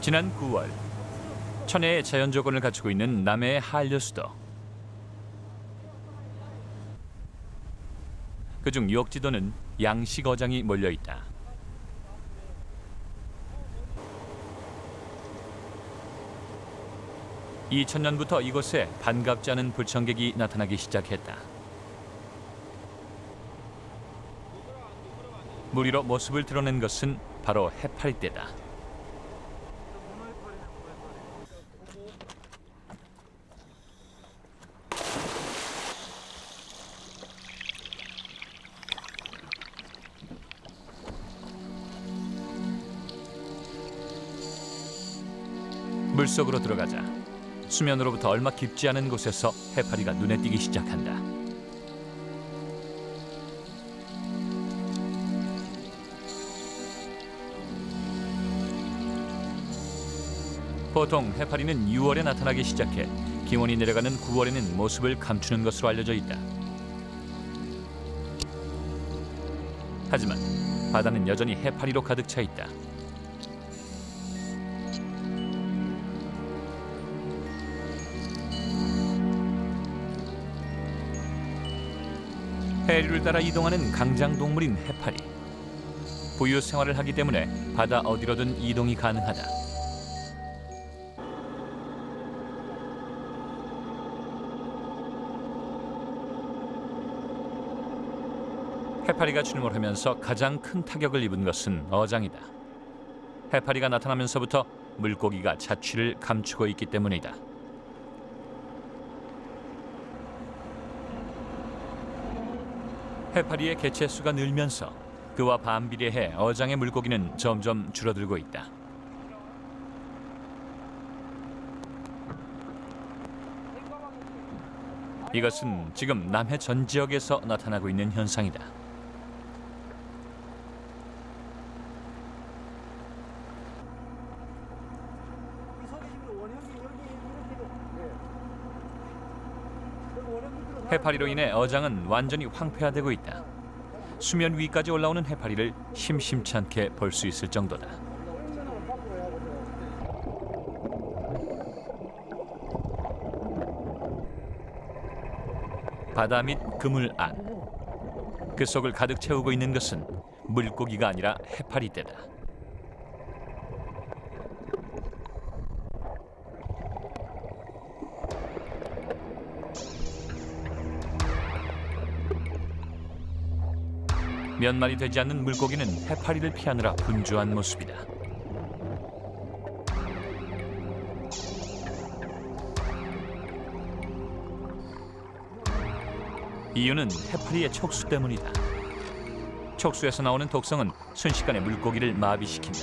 지난 9월 천혜의 자연 조건을 갖추고 있는 남해의 한려수도. 그중 유역지도는 양식 어장이 몰려 있다. (2000년부터) 이곳에 반갑지 않은 불청객이 나타나기 시작했다. 물 위로 모습을 드러낸 것은 바로 해파리떼다. 물속으로 들어가자 수면으로부터 얼마 깊지 않은 곳에서 해파리가 눈에 띄기 시작한다. 보통 해파리는 6월에 나타나기 시작해 기온이 내려가는 9월에는 모습을 감추는 것으로 알려져 있다. 하지만 바다는 여전히 해파리로 가득 차 있다. 해류를 따라 이동하는 강장동물인 해파리. 부유 생활을 하기 때문에 바다 어디로든 이동이 가능하다. 해파리가 출몰하면서 가장 큰 타격을 입은 것은 어장이다. 해파리가 나타나면서부터 물고기가 자취를 감추고 있기 때문이다. 해파리의 개체 수가 늘면서 그와 반비례해 어장의 물고기는 점점 줄어들고 있다. 이것은 지금 남해 전 지역에서 나타나고 있는 현상이다. 해파리로 인해 어장은 완전히 황폐화되고 있다. 수면 위까지 올라오는 해파리를 심심찮게 볼 수 있을 정도다. 바다 및 그물 안. 그 속을 가득 채우고 있는 것은 물고기가 아니라 해파리떼다. 몇 마리 되지 않는 물고기는 해파리를 피하느라 분주한 모습이다. 이유는 해파리의 촉수 때문이다. 촉수에서 나오는 독성은 순식간에 물고기를 마비시킨다.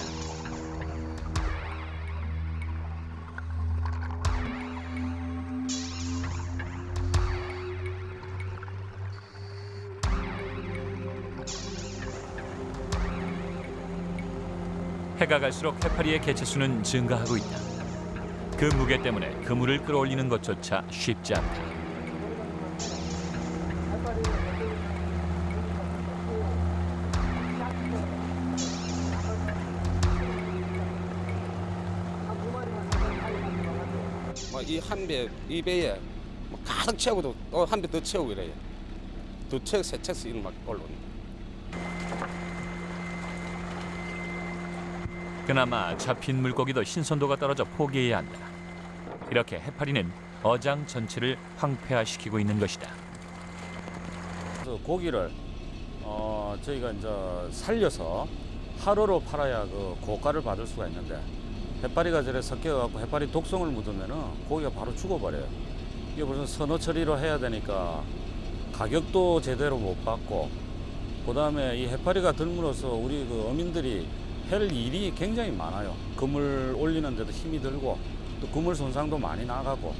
해가 갈수록 해파리의 개체수는 증가하고 있다. 그 무게 때문에 그물을 끌어올리는 것조차 쉽지 않다. 이 한 배, 이 배에 가득 채우고 또 한 배 더 채우고 이래요. 두 척, 세 척씩 막 올라옵니다. 그나마 잡힌 물고기도 신선도가 떨어져 포기해야 한다. 이렇게 해파리는 어장 전체를 황폐화시키고 있는 것이다. 고기를 저희가 이제 살려서 하루로 팔아야 그 고가를 받을 수가 있는데 해파리가 저래 섞여갖고 해파리 독성을 묻으면은 고기가 바로 죽어버려요. 이게 무슨 선어 처리로 해야 되니까 가격도 제대로 못 받고 그다음에 이 해파리가 들므로써 우리 그 어민들이 할 일이 굉장히 많아요. 그물 올리는데도 힘이 들고 또 그물 손상도 많이 나가고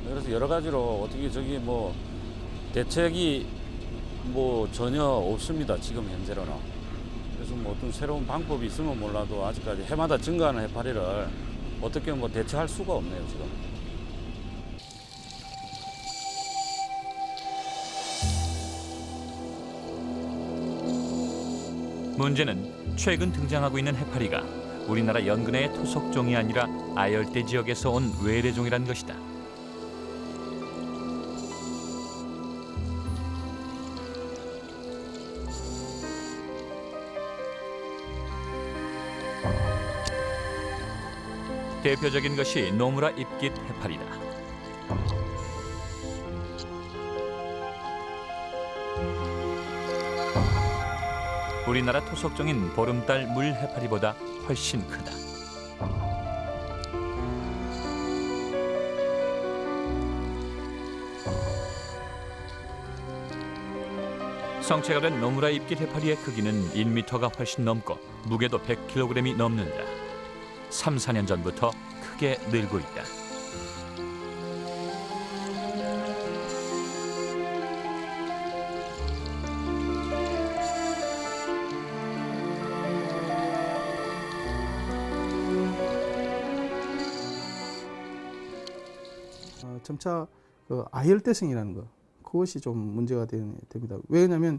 그래서 여러 가지로 어떻게 저기 뭐 대책이 뭐 전혀 없습니다. 지금 현재로는. 그래서 뭐 어떤 새로운 방법이 있으면 몰라도 아직까지 해마다 증가하는 해파리를 어떻게 뭐 대처할 수가 없네요 지금. 문제는 최근 등장하고 있는 해파리가 우리나라 연근해의 토속종이 아니라 아열대 지역에서 온 외래종이란 것이다. 대표적인 것이 노무라 잎깃 해파리다. 우리나라 토속종인 보름달 물 해파리보다 훨씬 크다. 성체가 된 노무라 잎깃 해파리의 크기는 1m가 훨씬 넘고 무게도 100kg이 넘는다. 3, 4년 전부터 크게 늘고 있다. 점차 그 아열대성이라는 것, 그것이 좀 문제가 됩니다. 왜냐하면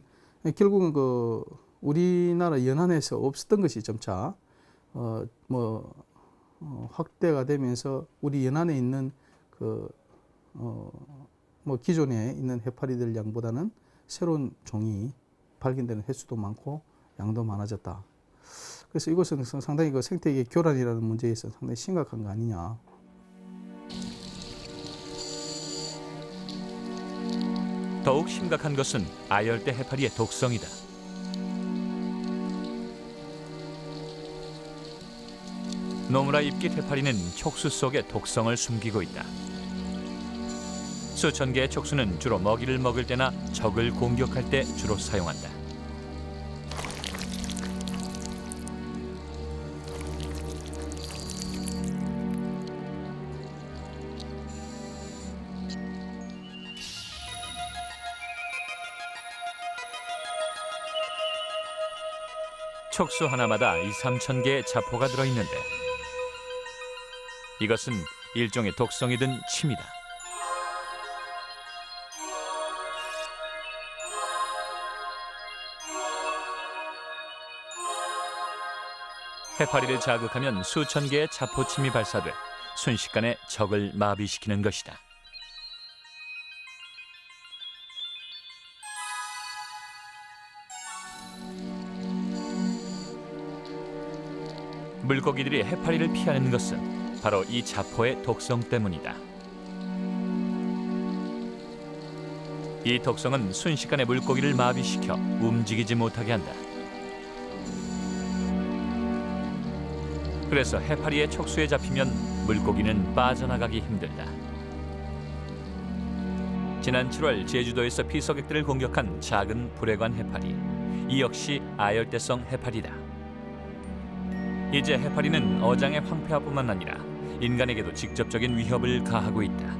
결국은 그 우리나라 연안에서 없었던 것이 점차 확대가 되면서 우리 연안에 있는 기존에 있는 해파리들 양보다는 새로운 종이 발견되는 횟수도 많고 양도 많아졌다. 그래서 이것은 상당히 그 생태계 교란이라는 문제에서 상당히 심각한 거 아니냐. 더욱 심각한 것은 아열대 해파리의 독성이다. 노무라 잎깃 해파리는 촉수 속에 독성을 숨기고 있다. 수천 개의 촉수는 주로 먹이를 먹을 때나 적을 공격할 때 주로 사용한다. 촉수 하나마다 2, 3천 개의 자포가 들어있는데 이것은 일종의 독성이 든 침이다. 해파리를 자극하면 수천 개의 자포침이 발사돼 순식간에 적을 마비시키는 것이다. 물고기들이 해파리를 피하는 것은 바로 이 자포의 독성 때문이다. 이 독성은 순식간에 물고기를 마비시켜 움직이지 못하게 한다. 그래서 해파리의 촉수에 잡히면 물고기는 빠져나가기 힘들다. 지난 7월 제주도에서 피서객들을 공격한 작은 불회관 해파리, 이 역시 아열대성 해파리다. 이제 해파리는 어장의 황폐화뿐만 아니라 인간에게도 직접적인 위협을 가하고 있다.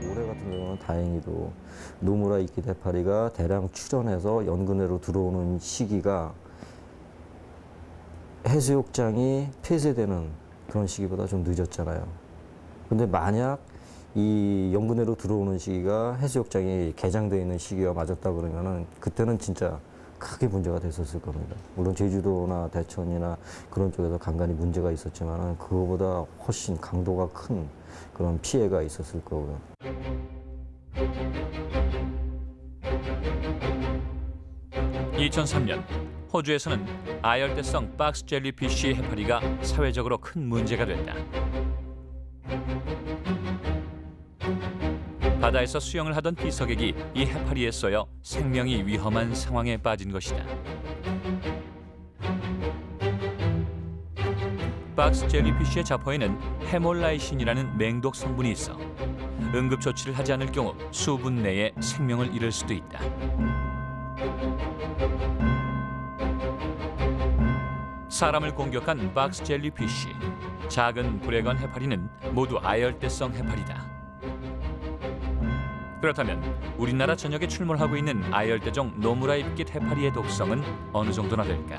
올해 같은 경우는 다행히도 노무라 잎깃 해파리가 대량 출현해서 연근해로 들어오는 시기가 해수욕장이 폐쇄되는 그런 시기보다 좀 늦었잖아요. 근데 만약 이 연근해로 들어오는 시기가 해수욕장이 개장되어 있는 시기와 맞았다 그러면은 그때는 진짜 크게 문제가 됐었을 겁니다. 물론 제주도나 대천이나 그런 쪽에서 간간히 문제가 있었지만 그거보다 훨씬 강도가 큰 그런 피해가 있었을 거고요. 2003년 호주에서는 아열대성 박스 젤리피쉬 해파리가 사회적으로 큰 문제가 됐다. 바다에서 수영을 하던 피서객이 이 해파리에 쏘여 생명이 위험한 상황에 빠진 것이다. 박스 젤리피쉬의 자포에는 헤몰라이신이라는 맹독 성분이 있어 응급 조치를 하지 않을 경우 수분 내에 생명을 잃을 수도 있다. 사람을 공격한 박스 젤리피쉬, 작은 불회관 해파리는 모두 아열대성 해파리다. 그렇다면 우리나라 전역에 출몰하고 있는 아열대종 노무라 잎깃 해파리의 독성은 어느 정도나 될까?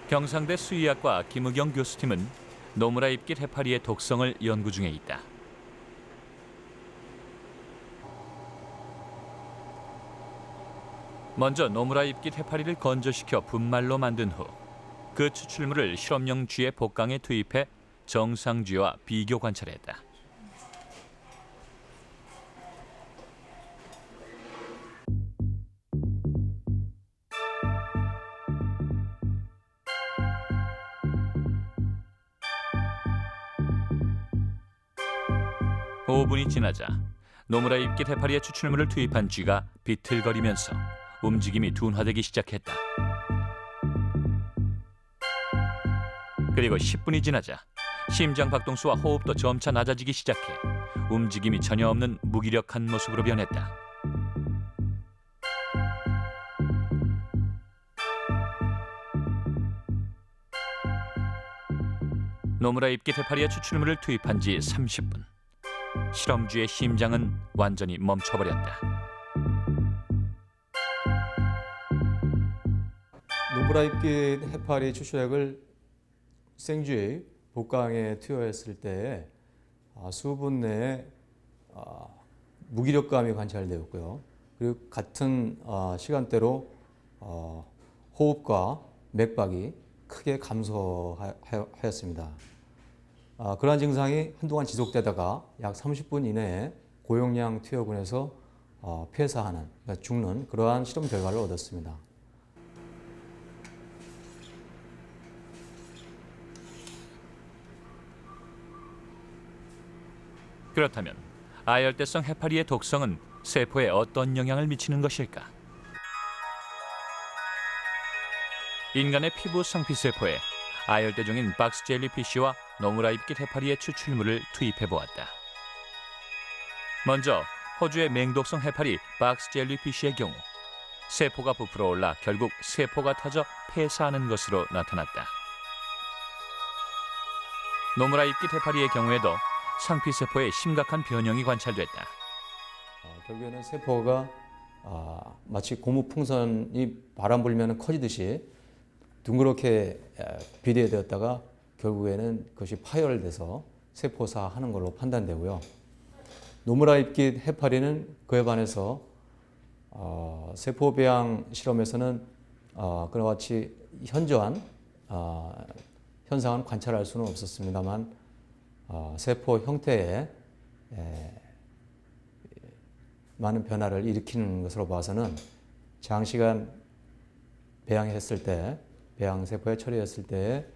경상대 수의학과 김의경 교수팀은 노무라 잎깃 해파리의 독성을 연구 중에 있다. 먼저 노무라 잎깃 해파리를 건조시켜 분말로 만든 후 그 추출물을 실험용 쥐의 복강에 투입해 정상 쥐와 비교 관찰했다. (5분이) 지나자 노무라 잎깃 해파리의 추출물을 투입한 쥐가 비틀거리면서 움직임이 둔화되기 시작했다. 그리고 10분이 지나자 심장 박동수와 호흡도 점차 낮아지기 시작해 움직임이 전혀 없는 무기력한 모습으로 변했다. 노무라 잎깃 해파리의 추출물을 투입한 지 30분. 실험쥐의 심장은 완전히 멈춰버렸다. 노무라 잎깃 해파리 추출액을 생쥐의 복강에 투여했을 때 수분 내에 무기력감이 관찰되었고요. 그리고 같은 시간대로 호흡과 맥박이 크게 감소하였습니다. 그러한 증상이 한동안 지속되다가 약 30분 이내에 고용량 투여군에서 폐사하는, 그러니까 죽는 그러한 실험 결과를 얻었습니다. 그렇다면 아열대성 해파리의 독성은 세포에 어떤 영향을 미치는 것일까? 인간의 피부 상피세포에 아열대종인 박스 젤리피쉬와 노무라 잎깃 해파리의 추출물을 투입해 보았다. 먼저 호주의 맹독성 해파리 박스 젤리피쉬의 경우 세포가 부풀어 올라 결국 세포가 터져 폐사하는 것으로 나타났다. 노무라 잎깃 해파리의 경우에도 상피세포에 심각한 변형이 관찰됐다. 결국에는 세포가 마치 고무풍선이 바람 불면 커지듯이 둥그렇게 비대되었다가 결국에는 그것이 파열돼서 세포사하는 걸로 판단되고요. 노무라 잎깃 해파리는 그에 반해서 세포 배양 실험에서는 그와 같이 현저한 현상은 관찰할 수는 없었습니다만 세포 형태에 많은 변화를 일으키는 것으로 봐서는 장시간 배양했을 때, 배양 세포에 처리했을 때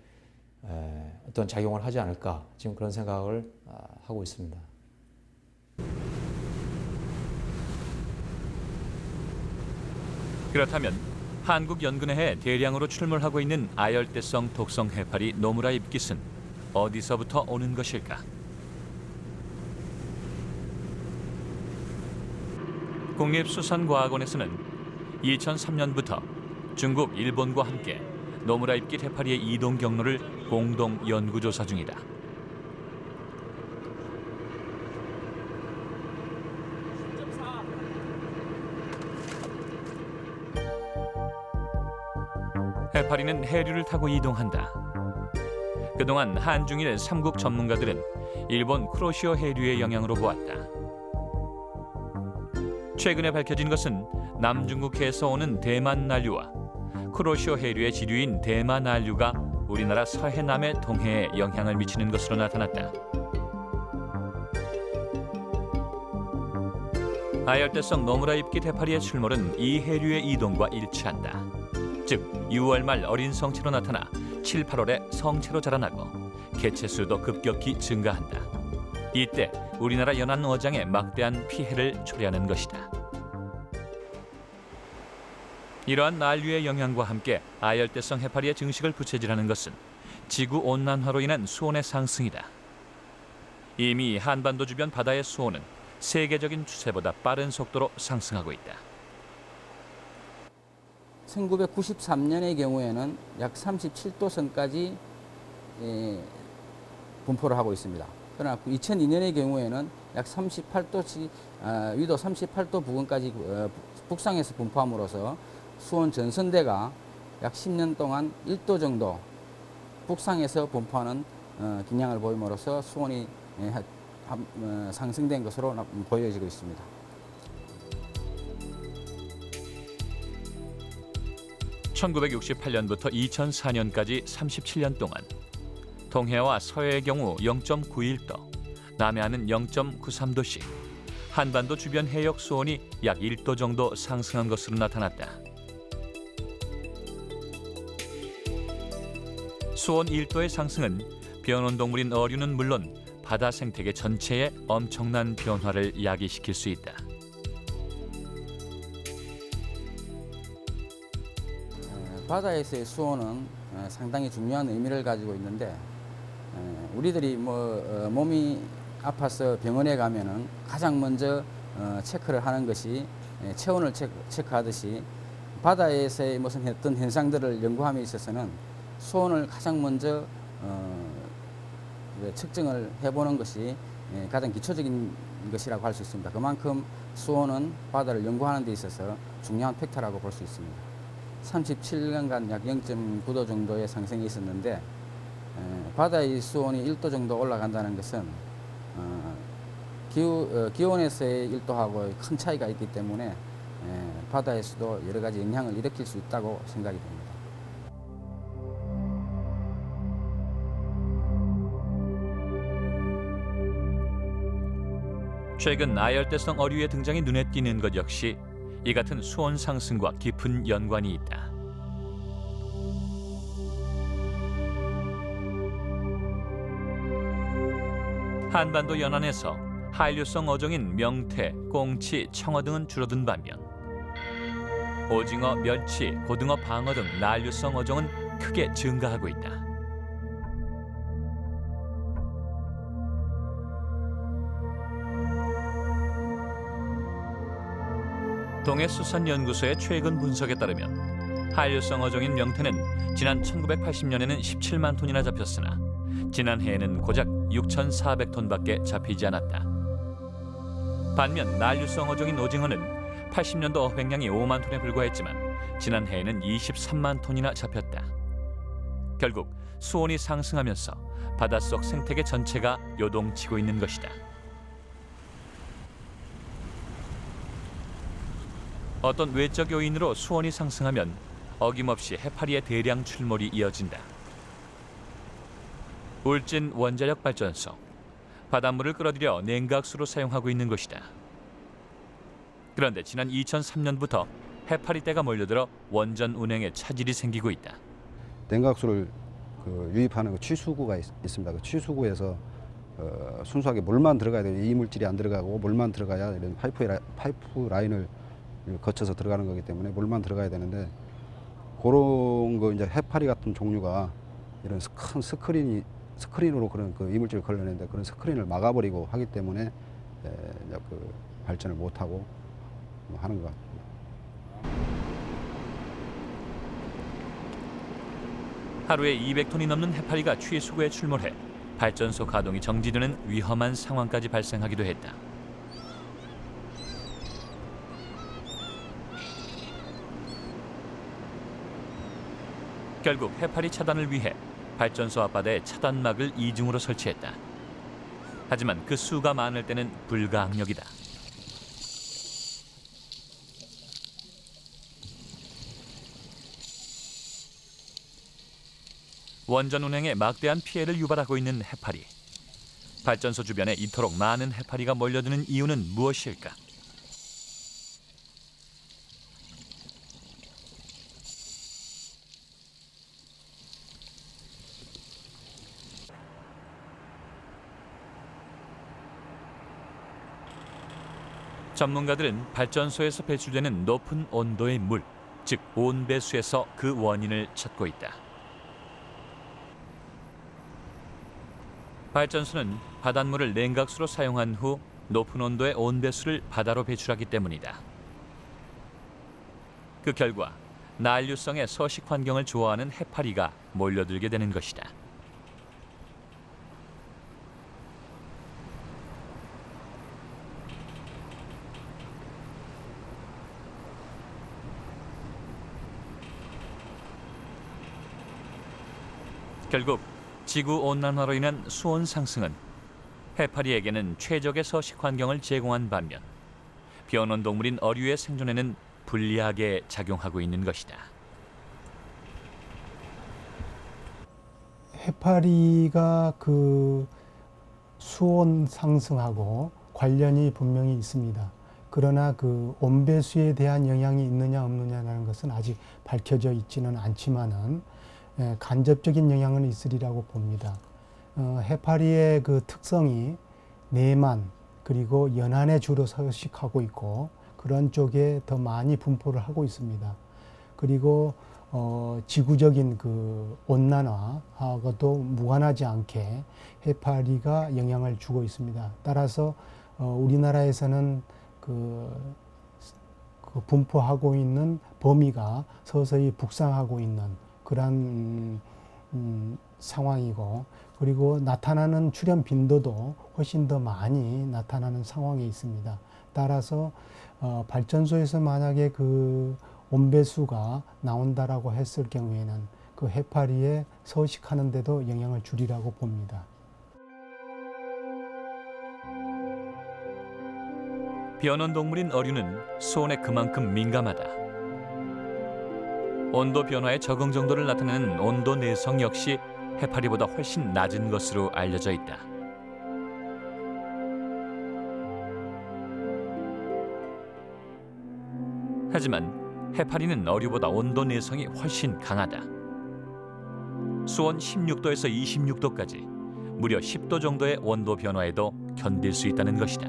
어떤 작용을 하지 않을까 지금 그런 생각을 하고 있습니다. 그렇다면 한국연구내에 대량으로 출몰하고 있는 아열대성 독성 해파리 노무라 잎깃은 어디서부터 오는 것일까? 국립수산과학원에서는 2003년부터 중국, 일본과 함께 노무라 잎깃 해파리의 이동 경로를 공동 연구조사 중이다. 해파리는 해류를 타고 이동한다. 그동안 한중일 3국 전문가들은 일본 쿠로시오 해류의 영향으로 보았다. 최근에 밝혀진 것은 남중국해에서 오는 대만 난류와 쿠로시오 해류의 지류인 대만 난류가 우리나라 서해남의 동해에 영향을 미치는 것으로 나타났다. 아열대성 노무라 잎깃 해파리의 출몰은 이 해류의 이동과 일치한다. 즉 6월 말 어린 성체로 나타나 7, 8월에 성체로 자라나고 개체 수도 급격히 증가한다. 이때 우리나라 연안 어장에 막대한 피해를 초래하는 것이다. 이러한 난류의 영향과 함께 아열대성 해파리의 증식을 부채질하는 것은 지구 온난화로 인한 수온의 상승이다. 이미 한반도 주변 바다의 수온은 세계적인 추세보다 빠른 속도로 상승하고 있다. 1993년의 경우에는 약 37도 선까지 분포를 하고 있습니다. 그러나 2002년의 경우에는 약 38도, 위도 38도 부근까지 북상에서 분포함으로써 수온 전선대가 약 10년 동안 1도 정도 북상에서 분포하는 경향을 보임으로써 수온이 상승된 것으로 보여지고 있습니다. (1968년부터 2004년까지) 37년 동안 동해와 서해의 경우 0.91도, 남해안은 0.93도씩 한반도 주변 해역 수온이 약 1도 정도 상승한 것으로 나타났다. 수온 1도의 상승은 변온동물인 어류는 물론 바다 생태계 전체에 엄청난 변화를 야기시킬 수 있다. 바다에서의 수온은 상당히 중요한 의미를 가지고 있는데, 우리들이 몸이 아파서 병원에 가면은 가장 먼저 체크를 하는 것이 체온을 체크하듯이, 바다에서의 무슨 어떤 현상들을 연구함에 있어서는 수온을 가장 먼저 측정을 해보는 것이 가장 기초적인 것이라고 할 수 있습니다. 그만큼 수온은 바다를 연구하는 데 있어서 중요한 팩터라고 볼 수 있습니다. 37년간 약 0.9도 정도의 상승이 있었는데, 바다의 수온이 1도 정도 올라간다는 것은 기온에서의 1도하고 큰 차이가 있기 때문에 바다에서도 여러 가지 영향을 일으킬 수 있다고 생각이 됩니다. 최근 아열대성 어류의 등장이 눈에 띄는 것 역시 이 같은 수온 상승과 깊은 연관이 있다. 한반도 연안에서 한류성 어종인 명태, 꽁치, 청어 등은 줄어든 반면 오징어, 멸치, 고등어, 방어 등 난류성 어종은 크게 증가하고 있다. 동해수산연구소의 최근 분석에 따르면 한류성 어종인 명태는 지난 1980년에는 17만 톤이나 잡혔으나 지난해에는 고작 6,400톤밖에 잡히지 않았다. 반면 난류성 어종인 오징어는 80년도 어획량이 5만 톤에 불과했지만 지난해에는 23만 톤이나 잡혔다. 결국 수온이 상승하면서 바닷속 생태계 전체가 요동치고 있는 것이다. 어떤 외적 요인으로 수온이 상승하면 어김없이 해파리의 대량 출몰이 이어진다. 울진 원자력 발전소, 바닷물을 끌어들여 냉각수로 사용하고 있는 것이다. 그런데 지난 2003년부터 해파리떼가 몰려들어 원전 운행에 차질이 생기고 있다. 냉각수를 유입하는 취수구가 있습니다. 그 취수구에서 순수하게 물만 들어가야 돼요. 이물질이 안 들어가고 물만 들어가야 이런 파이프 라인을 거쳐서 들어가는 거기 때문에 물만 들어가야 되는데, 그런 거 이제 해파리 같은 종류가 이런 큰 스크린으로 그런 그 이물질을 걸러내는데 그런 스크린을 막아버리고 하기 때문에 이제 그 발전을 못 하고 하는 것 같습니다. 하루에 200톤이 넘는 해파리가 취수구에 출몰해 발전소 가동이 정지되는 위험한 상황까지 발생하기도 했다. 결국 해파리 차단을 위해 발전소 앞바다에 차단막을 이중으로 설치했다. 하지만 그 수가 많을 때는 불가항력이다. 원전 운행에 막대한 피해를 유발하고 있는 해파리. 발전소 주변에 이토록 많은 해파리가 몰려드는 이유는 무엇일까? 전문가들은 발전소에서 배출되는 높은 온도의 물, 즉 온배수에서 그 원인을 찾고 있다. 발전소는 바닷물을 냉각수로 사용한 후 높은 온도의 온배수를 바다로 배출하기 때문이다. 그 결과 난류성의 서식 환경을 좋아하는 해파리가 몰려들게 되는 것이다. 결국 지구 온난화로 인한 수온 상승은 해파리에게는 최적의 서식 환경을 제공한 반면 변온 동물인 어류의 생존에는 불리하게 작용하고 있는 것이다. 해파리가 그 수온 상승하고 관련이 분명히 있습니다. 그러나 그 온배수에 대한 영향이 있느냐 없느냐라는 것은 아직 밝혀져 있지는 않지만은 간접적인 영향은 있으리라고 봅니다. 해파리의 그 특성이 내만 그리고 연안에 주로 서식하고 있고 그런 쪽에 더 많이 분포를 하고 있습니다. 그리고 지구적인 그 온난화하고도 무관하지 않게 해파리가 영향을 주고 있습니다. 따라서 우리나라에서는 그 분포하고 있는 범위가 서서히 북상하고 있는 그런 상황이고, 그리고 나타나는 출현 빈도도 훨씬 더 많이 나타나는 상황에 있습니다. 따라서 발전소에서 만약에 그 온배수가 나온다라고 했을 경우에는 그 해파리에 서식하는 데도 영향을 주리라고 봅니다. 변온 동물인 어류는 수온에 그만큼 민감하다. 온도 변화에 적응 정도를 나타내는 온도 내성 역시 해파리보다 훨씬 낮은 것으로 알려져 있다. 하지만 해파리는 어류보다 온도 내성이 훨씬 강하다. 수온 16도에서 26도까지 무려 10도 정도의 온도 변화에도 견딜 수 있다는 것이다.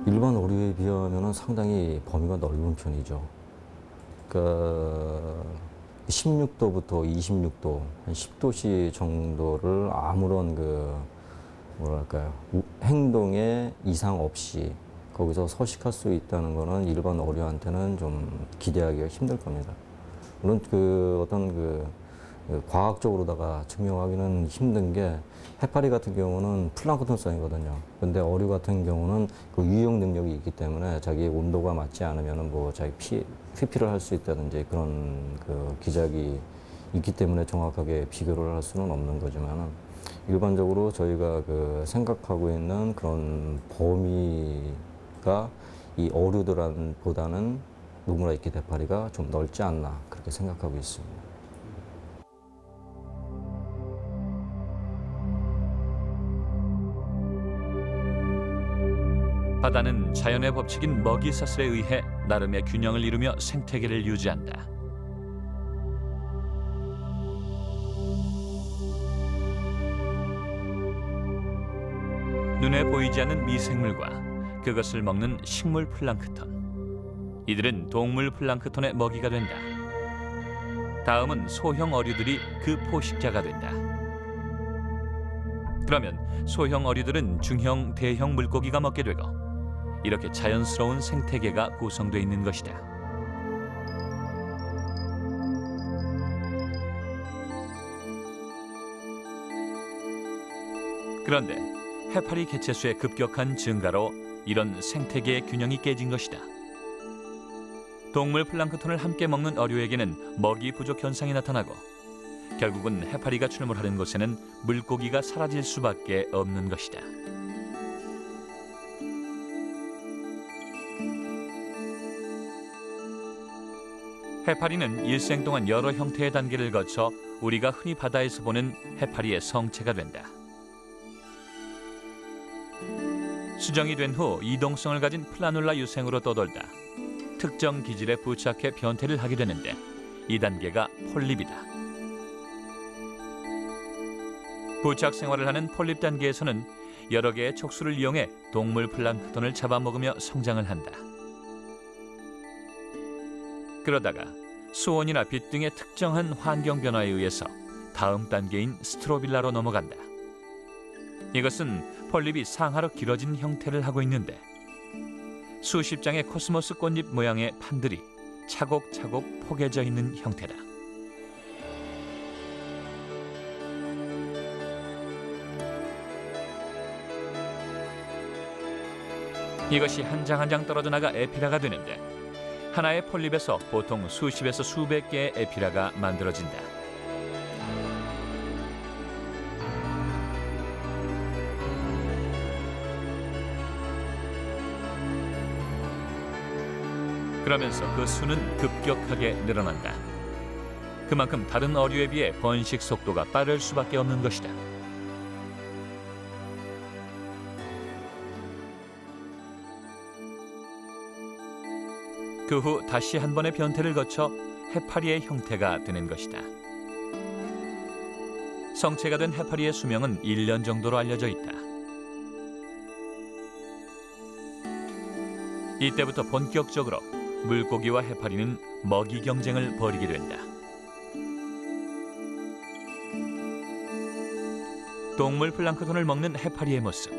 일반 어류에 비하면 상당히 범위가 넓은 편이죠. 그러니까 16도부터 26도, 한 10도씨 정도를 아무런 그 뭐랄까요, 행동에 이상 없이 거기서 서식할 수 있다는 거는 일반 어류한테는 좀 기대하기가 힘들 겁니다. 물론 그 어떤 그 과학적으로다가 증명하기는 힘든 게 해파리 같은 경우는 플랑크톤성이거든요. 근데 어류 같은 경우는 그 유형 능력이 있기 때문에 자기의 온도가 맞지 않으면은 뭐 자기 회피를 할 수 있다든지 그런 그 기작이 있기 때문에 정확하게 비교를 할 수는 없는 거지만은 일반적으로 저희가 그 생각하고 있는 그런 범위가 이 어류들보다는 노무라이키 해파리가 좀 넓지 않나 그렇게 생각하고 있습니다. 바다는 자연의 법칙인 먹이사슬에 의해 나름의 균형을 이루며 생태계를 유지한다. 눈에 보이지 않는 미생물과 그것을 먹는 식물 플랑크톤. 이들은 동물 플랑크톤의 먹이가 된다. 다음은 소형 어류들이 그 포식자가 된다. 그러면 소형 어류들은 중형, 대형 물고기가 먹게 되고 이렇게 자연스러운 생태계가 구성되어 있는 것이다. 그런데 해파리 개체수의 급격한 증가로 이런 생태계의 균형이 깨진 것이다. 동물 플랑크톤을 함께 먹는 어류에게는 먹이 부족 현상이 나타나고 결국은 해파리가 출몰하는 곳에는 물고기가 사라질 수밖에 없는 것이다. 해파리는 일생 동안 여러 형태의 단계를 거쳐 우리가 흔히 바다에서 보는 해파리의 성체가 된다. 수정이 된 후 이동성을 가진 플라눌라 유생으로 떠돌다 특정 기질에 부착해 변태를 하게 되는데 이 단계가 폴립이다. 부착 생활을 하는 폴립 단계에서는 여러 개의 촉수를 이용해 동물 플랑크톤을 잡아먹으며 성장을 한다. 그러다가 수온이나 빛 등의 특정한 환경 변화에 의해서 다음 단계인 스트로빌라로 넘어간다. 이것은 폴립이 상하로 길어진 형태를 하고 있는데 수십 장의 코스모스 꽃잎 모양의 판들이 차곡차곡 포개져 있는 형태다. 이것이 한 장 한 장 떨어져 나가 에피라가 되는데 하나의 폴립에서 보통 수십에서 수백 개의 에피라가 만들어진다. 그러면서 그 수는 급격하게 늘어난다. 그만큼 다른 어류에 비해 번식 속도가 빠를 수밖에 없는 것이다. 그 후 다시 한 번의 변태를 거쳐 해파리의 형태가 되는 것이다. 성체가 된 해파리의 수명은 1년 정도로 알려져 있다. 이때부터 본격적으로 물고기와 해파리는 먹이 경쟁을 벌이게 된다. 동물 플랑크톤을 먹는 해파리의 모습.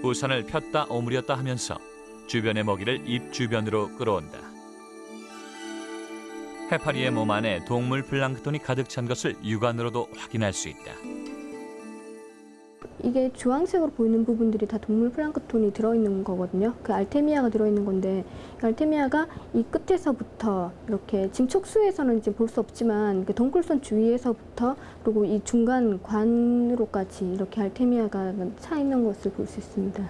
우산을 폈다 오므렸다 하면서 주변의 먹이를 입 주변으로 끌어온다. 해파리의 몸 안에 동물 플랑크톤이 가득 찬 것을 육안으로도 확인할 수 있다. 이게 주황색으로 보이는 부분들이 다 동물 플랑크톤이 들어있는 거거든요. 그 알테미아가 들어있는 건데, 알테미아가 이 끝에서부터 이렇게 지금 촉수에서는 이제 볼 수 없지만 그 덩굴선 주위에서부터 그리고 이 중간 관으로까지 이렇게 알테미아가 차 있는 것을 볼 수 있습니다.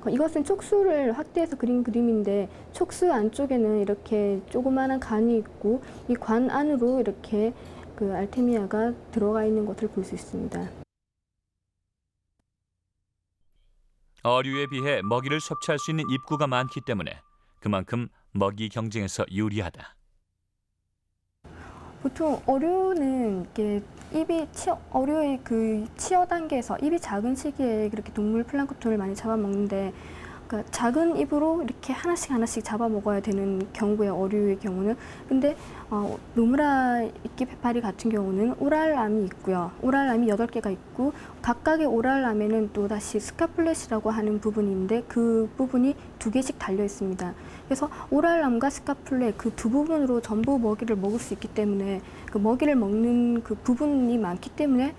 이것은 촉수를 확대해서 그린 그림인데, 촉수 안쪽에는 이렇게 조그마한 관이 있고 이 관 안으로 이렇게 그 알테미아가 들어가 있는 것을 볼 수 있습니다. 어류에 비해 먹이를 섭취할 수 있는 입구가 많기 때문에 그만큼 먹이 경쟁에서 유리하다. 보통 어류는 이렇게 어류의 그 치어 단계에서 입이 작은 시기에 그렇게 동물 플랑크톤을 많이 잡아먹는데, 그러니까 작은 입으로 이렇게 하나씩 잡아먹어야 되는 경우의 어류의 경우는, 근데 노무라 이끼 해파리 같은 경우는 오랄암이 있고요. 오랄암이 8개가 있고 각각의 오랄암에는 또 다시 스카플렛이라고 하는 부분인데 그 부분이 2개씩 달려 있습니다. 그래서 오랄암과 스카플렛 그 두 부분으로 전부 먹이를 먹을 수 있기 때문에 그 먹이를 먹는 그 부분이 많기 때문에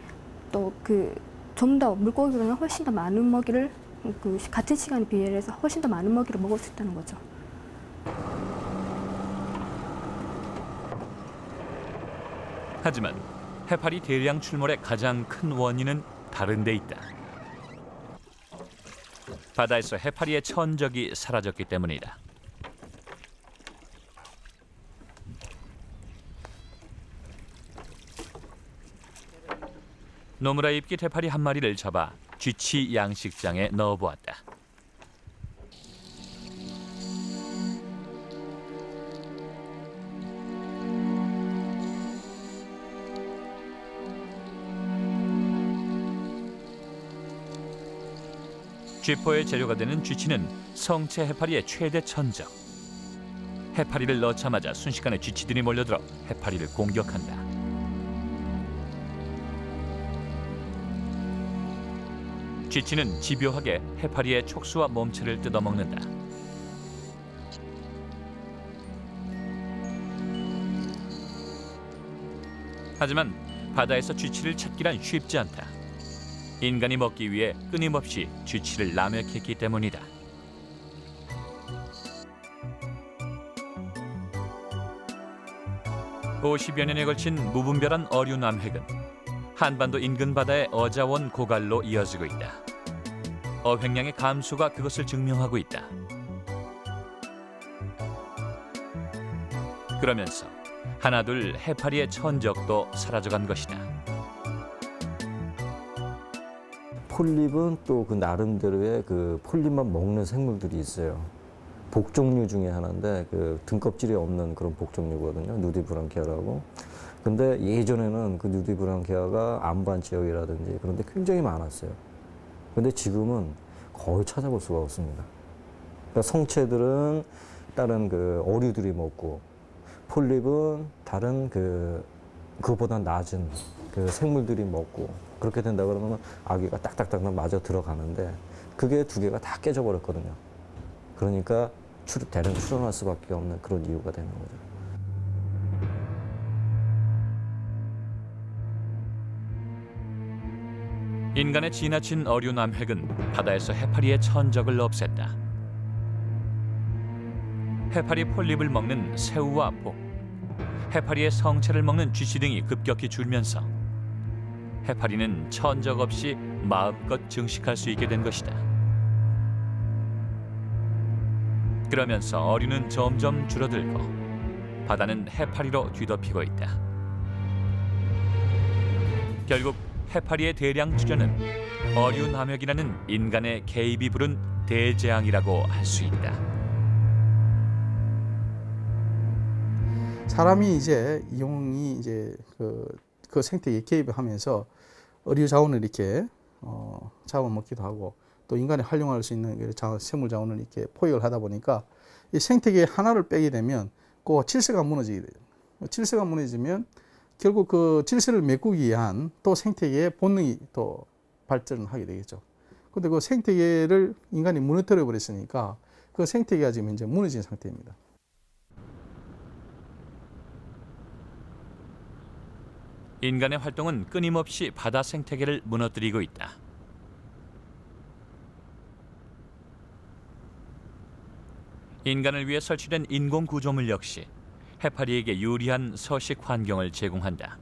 또 그 좀 더 물고기보다는 훨씬 더 많은 먹이를 그 같은 시간에 비해서 훨씬 더 많은 먹이를 먹을 수 있다는 거죠. 하지만 해파리 대량 출몰의 가장 큰 원인은 다른 데 있다. 바다에서 해파리의 천적이 사라졌기 때문이다. 노무라 입깃 해파리 한 마리를 잡아 쥐치 양식장에 넣어보았다. 쥐포의 재료가 되는 쥐치는 성체 해파리의 최대 천적. 해파리를 넣자마자 순식간에 쥐치들이 몰려들어 해파리를 공격한다. 쥐치는 집요하게 해파리의 촉수와 몸체를 뜯어먹는다. 하지만 바다에서 쥐치를 찾기란 쉽지 않다. 인간이 먹기 위해 끊임없이 쥐치를 남획했기 때문이다. (50여 년에 걸친 무분별한 어류 남획은 한반도 인근 바다의 어자원 고갈로 이어지고 있다. 어획량의 감소가 그것을 증명하고 있다. 그러면서 하나둘 해파리의 천적도 사라져간 것이다. 폴립은 또 그 나름대로의 그 폴립만 먹는 생물들이 있어요. 복종류 중에 하나인데 그 등껍질이 없는 그런 복종류거든요. 누디브랑키아라고. 근데 예전에는 그 누디브랑키아가 안반 지역이라든지 그런 데 굉장히 많았어요. 근데 지금은 거의 찾아볼 수가 없습니다. 그러니까 성체들은 다른 그 어류들이 먹고 폴립은 다른 그보다 낮은 그 생물들이 먹고, 그렇게 된다 그러면 아기가 딱딱딱 맞아 들어가는데 그게 2개가 다 깨져버렸거든요. 그러니까 대량 출현할 수밖에 없는 그런 이유가 되는 거죠. 인간의 지나친 어류 남획은 바다에서 해파리의 천적을 없앴다. 해파리 폴립을 먹는 새우와 복, 해파리의 성체를 먹는 쥐치 등이 급격히 줄면서 해파리는 천적 없이 마음껏 증식할 수 있게 된 것이다. 그러면서 어류는 점점 줄어들고 바다는 해파리로 뒤덮이고 있다. 결국 해파리의 대량 출현은 어류 남획이라는 인간의 개입이 부른 대재앙이라고 할 수 있다. 사람이 이제 이용이 이제 그 생태계에 개입을 하면서 어류 자원을 이렇게 잡아먹기도 하고 또 인간이 활용할 수 있는 생물 자원을 이렇게 포획을 하다 보니까 이 생태계 하나를 빼게 되면 그 질서가 무너지게 돼요. 질서가 무너지면 결국 그 질서를 메꾸기 위한 또 생태계의 본능이 또 발전을 하게 되겠죠. 근데 그 생태계를 인간이 무너뜨려 버렸으니까 그 생태계가 지금 이제 무너진 상태입니다. 인간의 활동은 끊임없이 바다 생태계를 무너뜨리고 있다. 인간을 위해 설치된 인공 구조물 역시 해파리에게 유리한 서식 환경을 제공한다.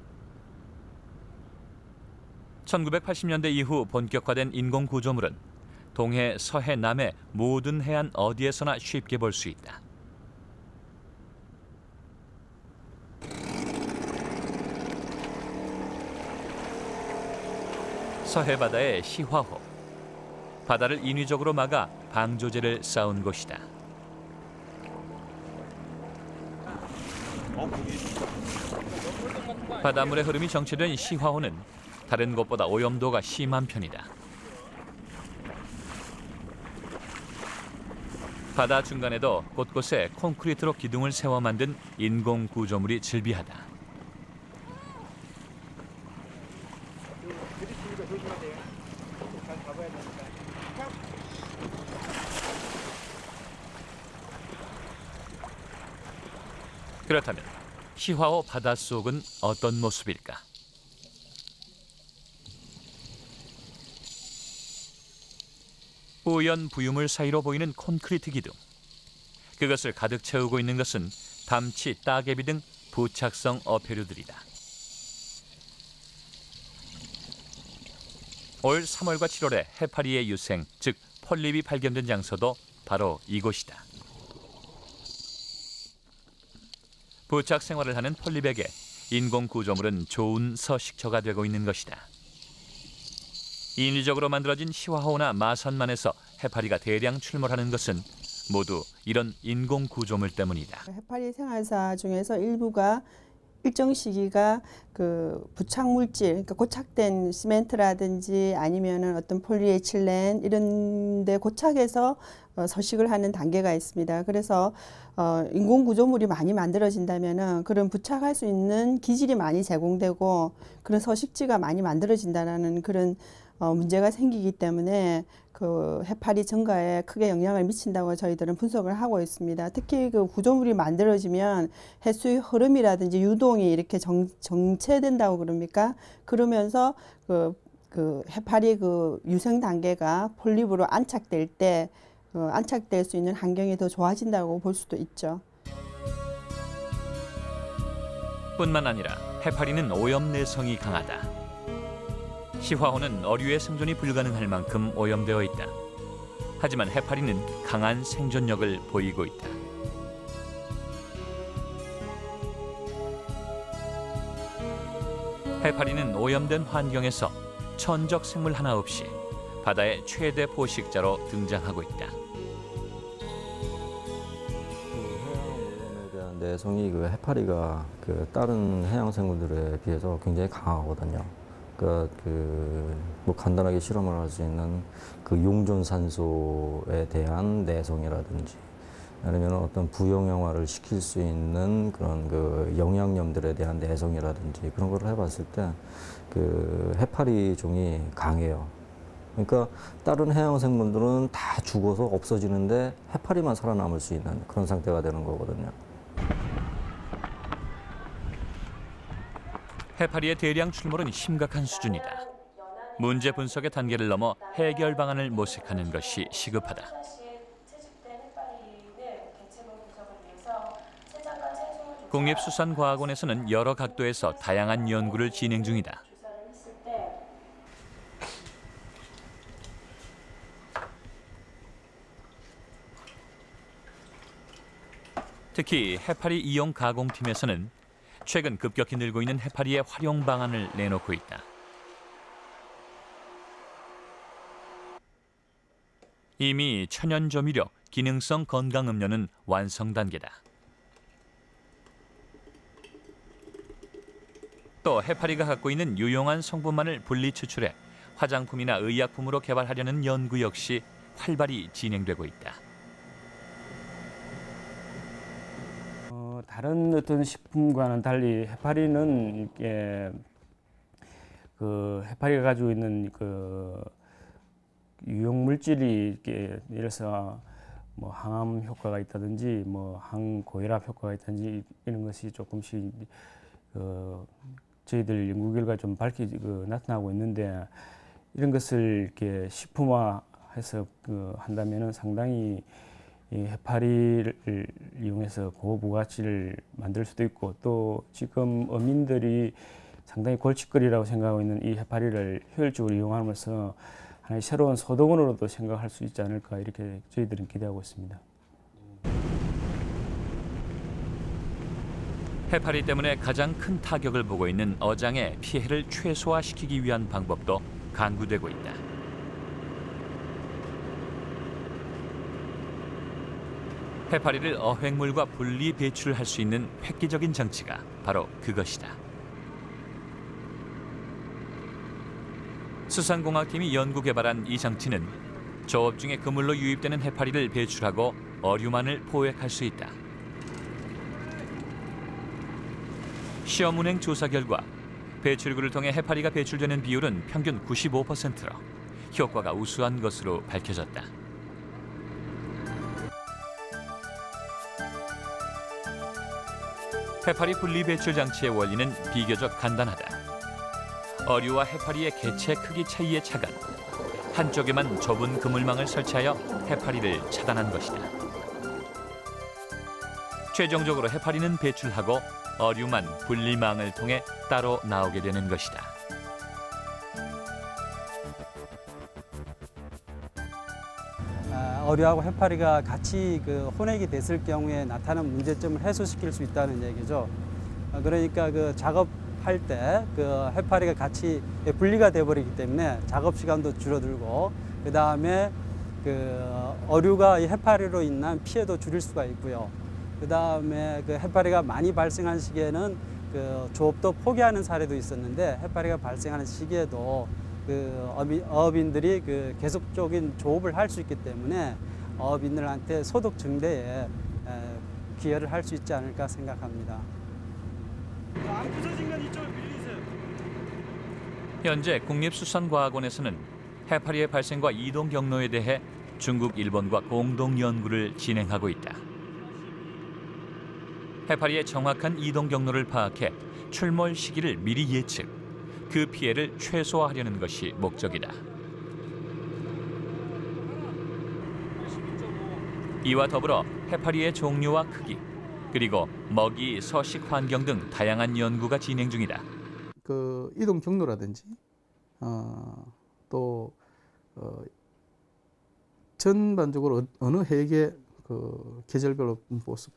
1980년대 이후 본격화된 인공 구조물은 동해, 서해, 남해 모든 해안 어디에서나 쉽게 볼 수 있다. 서해 바다의 시화호. 바다를 인위적으로 막아 방조제를 쌓은 곳이다. 바닷물의 흐름이 정체된 시화호는 다른 곳보다 오염도가 심한 편이다. 바다 중간에도 곳곳에 콘크리트로 기둥을 세워 만든 인공 구조물이 즐비하다. 그렇다면 시화호 바닷속은 어떤 모습일까? 뿌연 부유물 사이로 보이는 콘크리트 기둥. 그것을 가득 채우고 있는 것은 담치, 따개비 등 부착성 어패류들이다. 올 3월과 7월에 해파리의 유생, 즉 폴립이 발견된 장소도 바로 이곳이다. 부착 생활을 하는 폴립에게 인공 구조물은 좋은 서식처가 되고 있는 것이다. 인위적으로 만들어진 시화호나 마산만에서 해파리가 대량 출몰하는 것은 모두 이런 인공 구조물 때문이다. 해파리 생활사 중에서 일부가 일정 시기가 그 부착 물질, 그러니까 고착된 시멘트라든지 아니면은 어떤 폴리에틸렌 이런 데 고착해서 서식을 하는 단계가 있습니다. 그래서 인공 구조물이 많이 만들어진다면은 그런 부착할 수 있는 기질이 많이 제공되고 그런 서식지가 많이 만들어진다라는 그런 문제가 생기기 때문에 그 해파리 증가에 크게 영향을 미친다고 저희들은 분석을 하고 있습니다. 특히 그 구조물이 만들어지면 해수의 흐름이라든지 유동이 이렇게 정체된다고 그럽니까? 그러면서 그 해파리 그 유생 단계가 폴립으로 안착될 때 안착될 수 있는 환경이 더 좋아진다고 볼 수도 있죠. 뿐만 아니라 해파리는 오염 내성이 강하다. 시화호는 어류의 생존이 불가능할 만큼 오염되어 있다. 하지만 해파리는 강한 생존력을 보이고 있다. 해파리는 오염된 환경에서 천적 생물 하나 없이 바다의 최대 포식자로 등장하고 있다. 해양에 대한 내성이 그 해파리가 그 다른 해양 생물들에 비해서 굉장히 강하거든요. 뭐 간단하게 실험을 할 수 있는 그 용존산소에 대한 내성이라든지 아니면 어떤 부영양화를 시킬 수 있는 그런 그 영양염들에 대한 내성이라든지 그런 걸 해봤을 때 그 해파리 종이 강해요. 그러니까 다른 해양 생물들은 다 죽어서 없어지는데 해파리만 살아남을 수 있는 그런 상태가 되는 거거든요. 해파리의 대량 출몰은 심각한 수준이다. 문제 분석의 단계를 넘어 해결 방안을 모색하는 것이 시급하다. 국립수산과학원에서는 여러 각도에서 다양한 연구를 진행 중이다. 특히 해파리 이용 가공팀에서는 최근 급격히 늘고 있는 해파리의 활용 방안을 내놓고 있다. 이미 천연조미료, 기능성 건강음료는 완성 단계다. 또 해파리가 갖고 있는 유용한 성분만을 분리 추출해 화장품이나 의약품으로 개발하려는 연구 역시 활발히 진행되고 있다. 다른 어떤 식품과는 달리 해파리는 이게 그 해파리가 가지고 있는 그 유용 물질이 이렇게 예를 들어서 뭐 항암 효과가 있다든지 뭐 항고혈압 효과가 있다든지 이런 것이 조금씩 저희들 연구 결과 좀 나타나고 있는데 이런 것을 이렇게 식품화해서 한다면은 상당히 이 해파리를 이용해서 고부가치를 만들 수도 있고 또 지금 어민들이 상당히 골칫거리라고 생각하고 있는 이 해파리를 효율적으로 이용함으로써 하나의 새로운 소득원으로도 생각할 수 있지 않을까 이렇게 저희들은 기대하고 있습니다. 해파리 때문에 가장 큰 타격을 보고 있는 어장의 피해를 최소화시키기 위한 방법도 강구되고 있다. 해파리를 어획물과 분리 배출할 수 있는 획기적인 장치가 바로 그것이다. 수산공학팀이 연구 개발한 이 장치는 조업 중에 그물로 유입되는 해파리를 배출하고 어류만을 포획할 수 있다. 시험 운행 조사 결과 배출구를 통해 해파리가 배출되는 비율은 평균 95%로 효과가 우수한 것으로 밝혀졌다. 해파리 분리 배출 장치의 원리는 비교적 간단하다. 어류와 해파리의 개체 크기 차이의 차가 한쪽에만 좁은 그물망을 설치하여 해파리를 차단한 것이다. 최종적으로 해파리는 배출하고 어류만 분리망을 통해 따로 나오게 되는 것이다. 어류하고 해파리가 같이 혼액이 됐을 경우에 나타나는 문제점을 해소시킬 수 있다는 얘기죠. 그러니까 작업할 때 해파리가 같이 분리가 돼버리기 때문에 작업 시간도 줄어들고 그 다음에 어류가 이 해파리로 인한 피해도 줄일 수가 있고요. 그 다음에 해파리가 많이 발생한 시기에는 조업도 포기하는 사례도 있었는데 해파리가 발생하는 시기에도 어업인들이 계속적인 조업을 할 수 있기 때문에 어업인들한테 소득 증대에 기여를 할 수 있지 않을까 생각합니다. 안 부서진 건 이쪽을 빌리세요. 현재 국립수산과학원에서는 해파리의 발생과 이동 경로에 대해 중국, 일본과 공동 연구를 진행하고 있다. 해파리의 정확한 이동 경로를 파악해 출몰 시기를 미리 예측, 그 피해를 최소화하려는 것이 목적이다. 이와 더불어 해파리의 종류와 크기, 그리고 먹이, 서식 환경 등 다양한 연구가 진행 중이다. 이동 경로라든지 또 전반적으로 어느 해역에 계절별로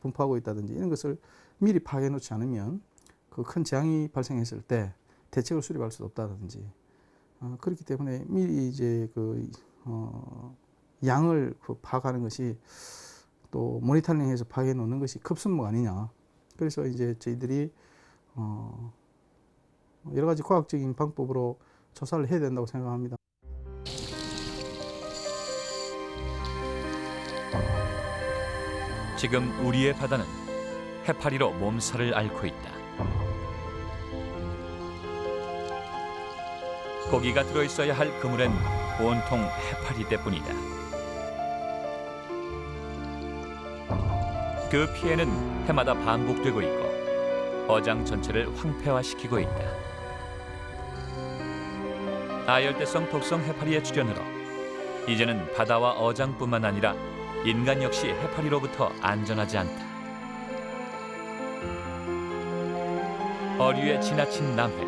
분포하고 있다든지 이런 것을 미리 파악해 놓지 않으면 큰 재앙이 발생했을 때 대책을 수립할 수 없다든지 그렇기 때문에 미리 이제 양을 파악하는 것이 또 모니터링해서 파악해 놓는 것이 급선무가 아니냐. 그래서 이제 저희들이 여러 가지 과학적인 방법으로 조사를 해야 된다고 생각합니다. 지금 우리의 바다는 해파리로 몸살을 앓고 있다. 고기가 들어있어야 할 그물엔 온통 해파리 때뿐이다. 그 피해는 해마다 반복되고 있고 어장 전체를 황폐화시키고 있다. 아열대성 독성 해파리의 출현으로 이제는 바다와 어장뿐만 아니라 인간 역시 해파리로부터 안전하지 않다. 어류의 지나친 남획,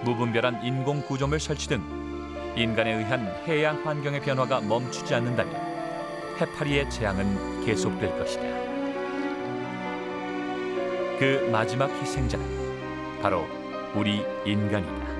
무분별한 인공 구조물 설치 등 인간에 의한 해양 환경의 변화가 멈추지 않는다면 해파리의 재앙은 계속될 것이다. 그 마지막 희생자는 바로 우리 인간이다.